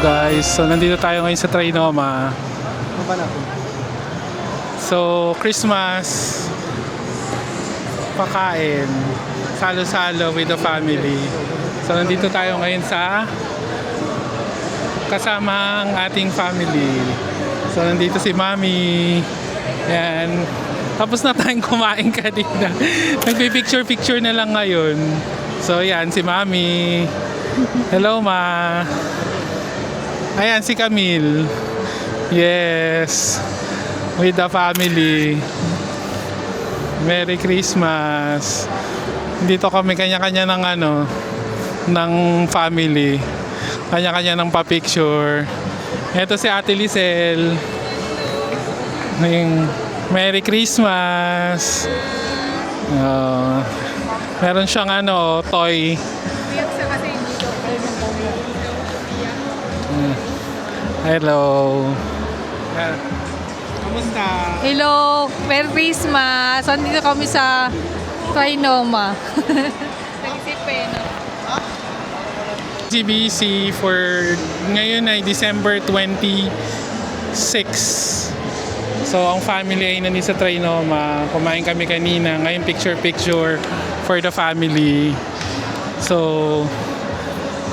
guys, so nandito tayo ngayon sa Trinoma. So Christmas pakain, salo-salo with the family. So nandito tayo ngayon sa kasama ang ating family. So nandito si Mami. Yan. Tapos na tayong kumain kanina. Nagpipicture-picture na lang ngayon. So yan si Mami. Hello Ma. Ayan si Camille. Yes. With the family. Merry Christmas. Dito kami kanya-kanya ng ng family. Kanya-kanya ng pa-picture. Ito si Ate Lisel. Merry Christmas. Meron siyang toy. Hello. Kamusta? Hello, Merry Christmas. Andito kami sa Trinoma. Nag-isip no? GBC for ngayon ay December 26. So ang family ay nandito sa Trinoma. Kumain kami kanina. Ngayon picture for the family. So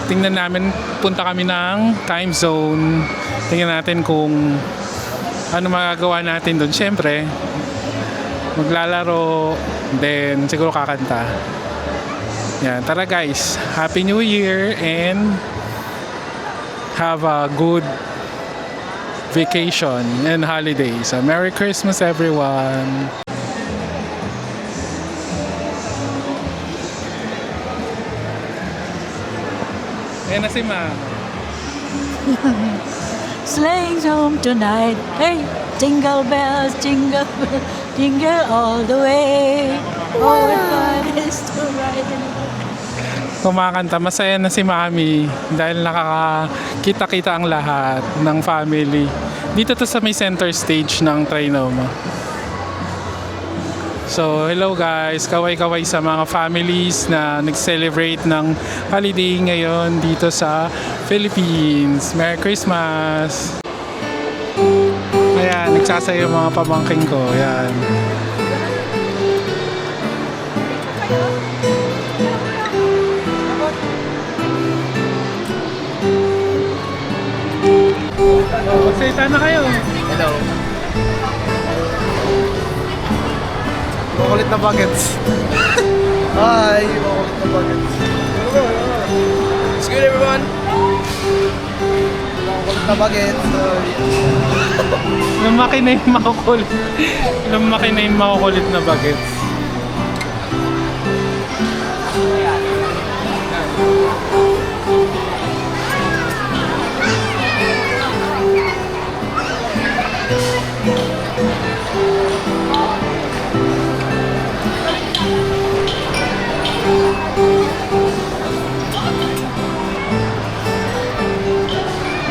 tingnan namin, punta kami ng time zone. Tingnan natin kung ano magagawa natin doon. Siyempre maglalaro, then siguro kakanta. Yan, tara guys, Happy New Year and have a good vacation and holidays. So, Merry Christmas everyone. Ayan na si Ma. Sleighing home tonight, hey, jingle bells, jingle, jingle all the way. Oh, what fun it is to ride in. Kumakanta, masaya na si Mami dahil nakakakita-kita ang lahat ng family. Dito to sa may center stage ng Trinoma. So, hello guys, kaway-kaway sa mga families na nag-celebrate ng holiday ngayon dito sa Philippines. Merry Christmas! Ayan, nagsasayo mga pamangking ko. Ayan. Magsalita na kayo. Hello. Makulit na buckets. Hi, makulit na buckets. It's good everyone. Makulit na buckets. Lumaki na yung makukulit. Lumaki na yung makukulit na bagets.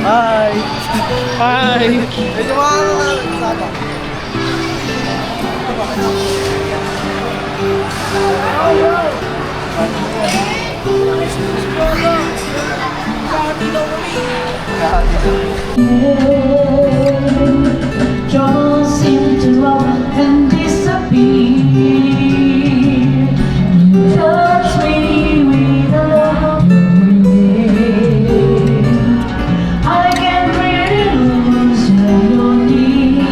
Hi. Hi! Medyo makakano na sana. Troubles seem to often disappear. You touch me with a love I can really lose your need.